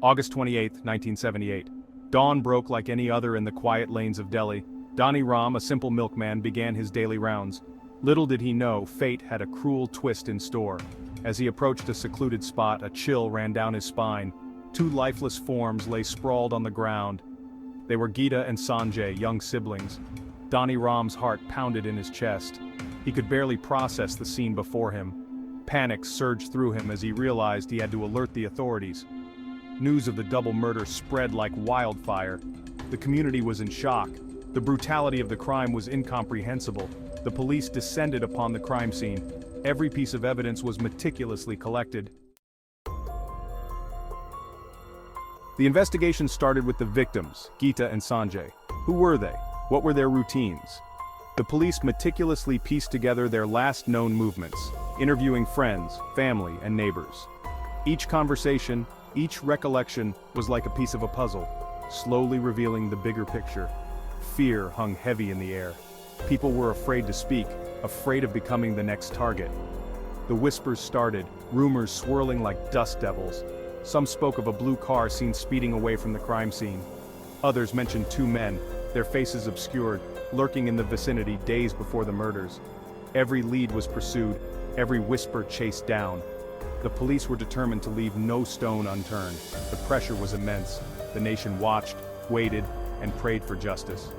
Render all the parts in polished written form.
August 28, 1978. Dawn broke like any other in the quiet lanes of Delhi. Dhani Ram, a simple milkman, began his daily rounds. Little did he know, fate had a cruel twist in store. As he approached a secluded spot, a chill ran down his spine. Two lifeless forms lay sprawled on the ground. They were Geeta and Sanjay, young siblings. Dhani Ram's heart pounded in his chest. He could barely process the scene before him. Panic surged through him as he realized he had to alert the authorities. News of the double murder spread like wildfire. The community was in shock. The brutality of the crime was incomprehensible. The police descended upon the crime scene. Every piece of evidence was meticulously collected. The investigation started with the victims, Geeta and Sanjay. Who were they? What were their routines? The police meticulously pieced together their last known movements, interviewing friends, family, and neighbors. Each conversation, each recollection was like a piece of a puzzle, slowly revealing the bigger picture. Fear hung heavy in the air. People were afraid to speak, afraid of becoming the next target. The whispers started, rumors swirling like dust devils. Some spoke of a blue car seen speeding away from the crime scene. Others mentioned two men, their faces obscured, lurking in the vicinity days before the murders. Every lead was pursued, every whisper chased down. The police were determined to leave no stone unturned. The pressure was immense. The nation watched, waited, and prayed for justice.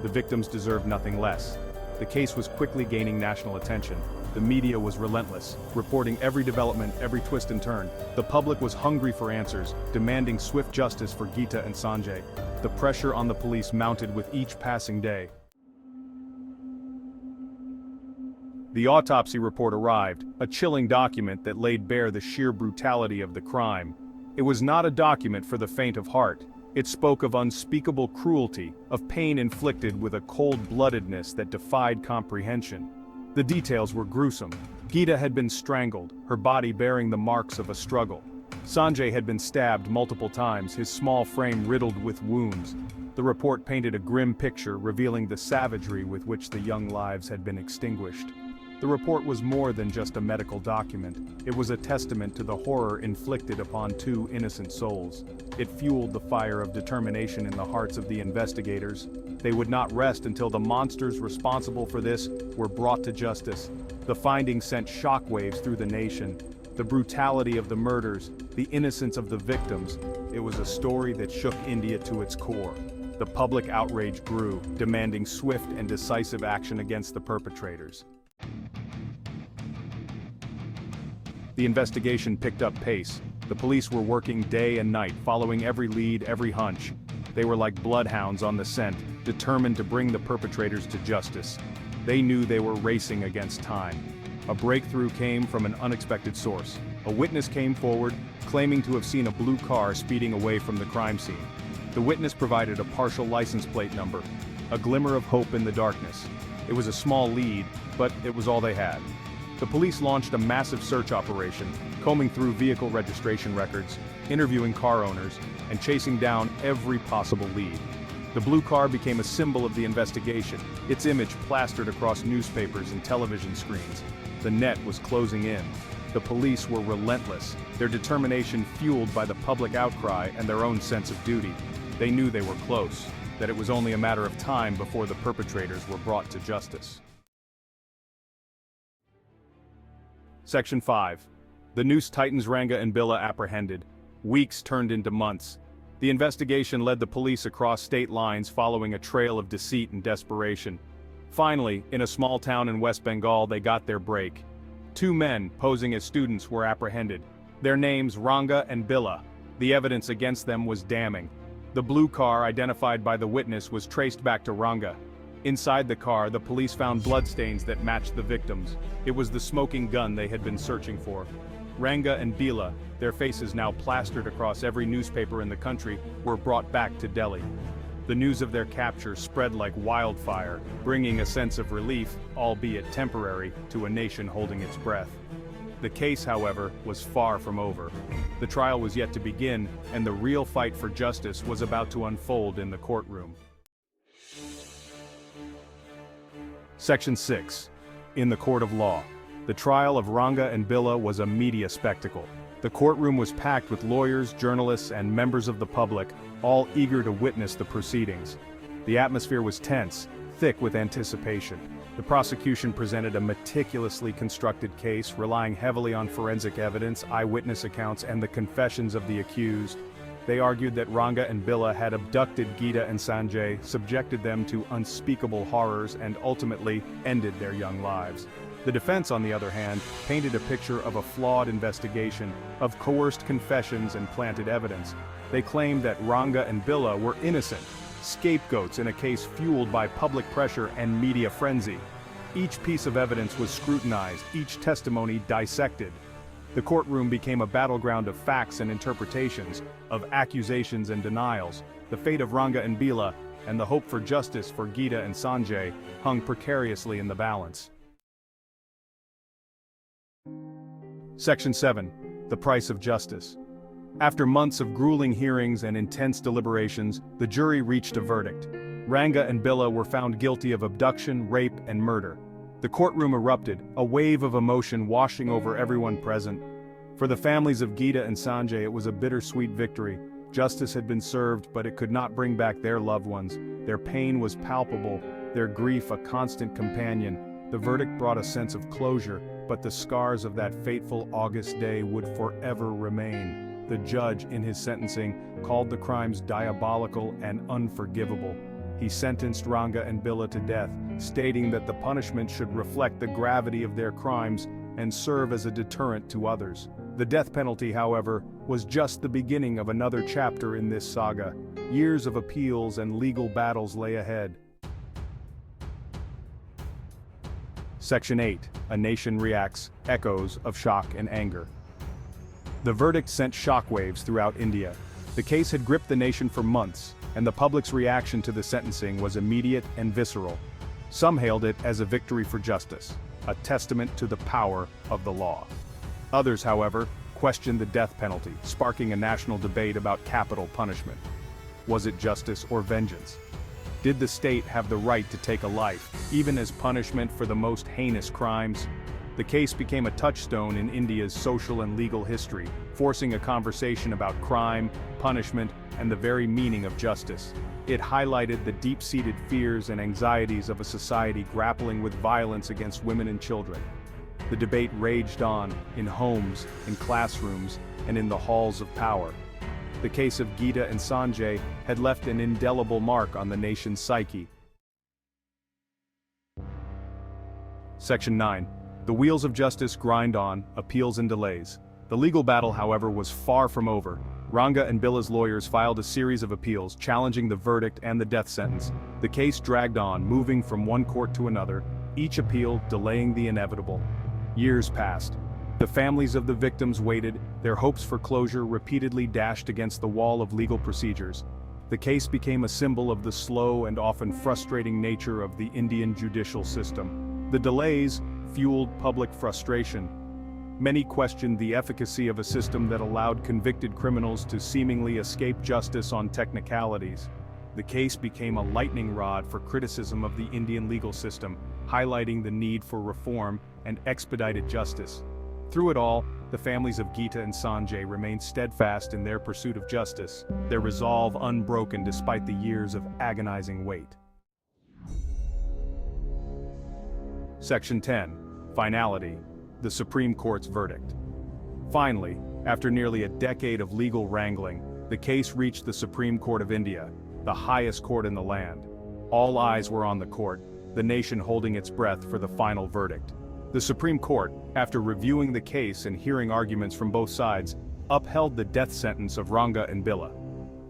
The victims deserved nothing less. The case was quickly gaining national attention. The media was relentless, reporting every development, every twist and turn. The public was hungry for answers, demanding swift justice for Geeta and Sanjay. The pressure on the police mounted with each passing day. The autopsy report arrived, a chilling document that laid bare the sheer brutality of the crime. It was not a document for the faint of heart. It spoke of unspeakable cruelty, of pain inflicted with a cold-bloodedness that defied comprehension. The details were gruesome. Geeta had been strangled, her body bearing the marks of a struggle. Sanjay had been stabbed multiple times, his small frame riddled with wounds. The report painted a grim picture, revealing the savagery with which the young lives had been extinguished. The report was more than just a medical document. It was a testament to the horror inflicted upon two innocent souls. It fueled the fire of determination in the hearts of the investigators. They would not rest until the monsters responsible for this were brought to justice. The findings sent shockwaves through the nation. The brutality of the murders, the innocence of the victims, it was a story that shook India to its core. The public outrage grew, demanding swift and decisive action against the perpetrators. The investigation picked up pace. The police were working day and night, following every lead, every hunch. They were like bloodhounds on the scent, determined to bring the perpetrators to justice. They knew they were racing against time. A breakthrough came from an unexpected source. A witness came forward, claiming to have seen a blue car speeding away from the crime scene. The witness provided a partial license plate number, a glimmer of hope in the darkness. It was a small lead, but it was all they had. The police launched a massive search operation, combing through vehicle registration records, interviewing car owners, and chasing down every possible lead. The blue car became a symbol of the investigation, its image plastered across newspapers and television screens. The net was closing in. The police were relentless, their determination fueled by the public outcry and their own sense of duty. They knew they were close, that it was only a matter of time before the perpetrators were brought to justice. Section 5. The noose titans Ranga-Billa apprehended. Weeks turned into months. The investigation led the police across state lines following a trail of deceit and desperation. Finally, in a small town in West Bengal, they got their break. Two men, posing as students, were apprehended. Their names Ranga and Billa. The evidence against them was damning. The blue car, identified by the witness, was traced back to Ranga. Inside the car, the police found bloodstains that matched the victims. It was the smoking gun they had been searching for. Ranga and Billa, their faces now plastered across every newspaper in the country, were brought back to Delhi. The news of their capture spread like wildfire, bringing a sense of relief, albeit temporary, to a nation holding its breath. The case, however, was far from over. The trial was yet to begin, and the real fight for justice was about to unfold in the courtroom. Section 6. In the Court of Law. The trial of Ranga and Billa was a media spectacle. The courtroom was packed with lawyers, journalists, and members of the public, all eager to witness the proceedings. The atmosphere was tense, thick with anticipation. The prosecution presented a meticulously constructed case, relying heavily on forensic evidence, eyewitness accounts, and the confessions of the accused. They argued that Ranga and Billa had abducted Geeta and Sanjay, subjected them to unspeakable horrors, and ultimately ended their young lives. The defense, on the other hand, painted a picture of a flawed investigation, of coerced confessions and planted evidence. They claimed that Ranga and Billa were innocent, scapegoats in a case fueled by public pressure and media frenzy. Each piece of evidence was scrutinized, each testimony dissected. The courtroom became a battleground of facts and interpretations, of accusations and denials. The fate of Ranga and Billa, and the hope for justice for Geeta and Sanjay, hung precariously in the balance. Section 7. The Price of Justice. After months of grueling hearings and intense deliberations, the jury reached a verdict. Ranga and Billa were found guilty of abduction, rape, and murder. The courtroom erupted, a wave of emotion washing over everyone present. For the families of Geeta and Sanjay, it was a bittersweet victory. Justice had been served, but it could not bring back their loved ones. Their pain was palpable, their grief a constant companion. The verdict brought a sense of closure, but the scars of that fateful August day would forever remain. The judge, in his sentencing, called the crimes diabolical and unforgivable. He sentenced Ranga and Billa to death, stating that the punishment should reflect the gravity of their crimes and serve as a deterrent to others. The death penalty, however, was just the beginning of another chapter in this saga. Years of appeals and legal battles lay ahead. Section 8. A Nation Reacts, Echoes of Shock and Anger. The verdict sent shockwaves throughout India. The case had gripped the nation for months, and the public's reaction to the sentencing was immediate and visceral. Some hailed it as a victory for justice, a testament to the power of the law. Others, however, questioned the death penalty, sparking a national debate about capital punishment. Was it justice or vengeance? Did the state have the right to take a life, even as punishment for the most heinous crimes? The case became a touchstone in India's social and legal history, forcing a conversation about crime, punishment, and the very meaning of justice. It highlighted the deep-seated fears and anxieties of a society grappling with violence against women and children. The debate raged on, in homes, in classrooms, and in the halls of power. The case of Geeta and Sanjay had left an indelible mark on the nation's psyche. Section 9. The wheels of justice grind on, appeals and delays. The legal battle, however, was far from over. Ranga and Billa's lawyers filed a series of appeals challenging the verdict and the death sentence. The case dragged on, moving from one court to another, each appeal delaying the inevitable. Years passed. The families of the victims waited, their hopes for closure repeatedly dashed against the wall of legal procedures. The case became a symbol of the slow and often frustrating nature of the Indian judicial system. The delays fueled public frustration. Many questioned the efficacy of a system that allowed convicted criminals to seemingly escape justice on technicalities. The case became a lightning rod for criticism of the Indian legal system, highlighting the need for reform and expedited justice. Through it all, the families of Geeta and Sanjay remained steadfast in their pursuit of justice, their resolve unbroken despite the years of agonizing wait. Section 10. Finality. The Supreme Court's verdict. Finally, after nearly a decade of legal wrangling, the case reached the Supreme Court of India, the highest court in the land. All eyes were on the court, the nation holding its breath for the final verdict. The Supreme Court, after reviewing the case and hearing arguments from both sides, upheld the death sentence of Ranga and Billa.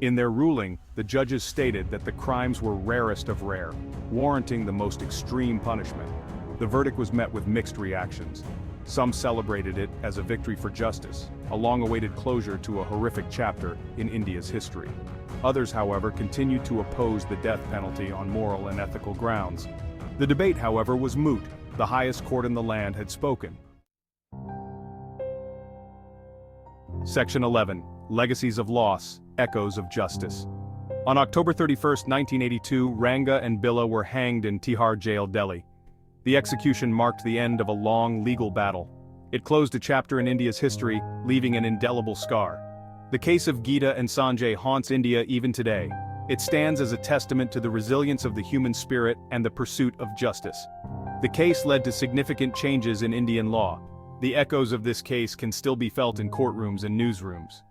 In their ruling, the judges stated that the crimes were rarest of rare, warranting the most extreme punishment. The verdict was met with mixed reactions. Some celebrated it as a victory for justice, a long-awaited closure to a horrific chapter in India's history. Others, however, continued to oppose the death penalty on moral and ethical grounds. The debate, however, was moot. The highest court in the land had spoken. Section 11. Legacies of Loss, Echoes of Justice. On October 31, 1982, Ranga and Billa were hanged in Tihar Jail, Delhi. The execution marked the end of a long legal battle. It closed a chapter in India's history, leaving an indelible scar. The case of Geeta and Sanjay haunts India even today. It stands as a testament to the resilience of the human spirit and the pursuit of justice. The case led to significant changes in Indian law. The echoes of this case can still be felt in courtrooms and newsrooms.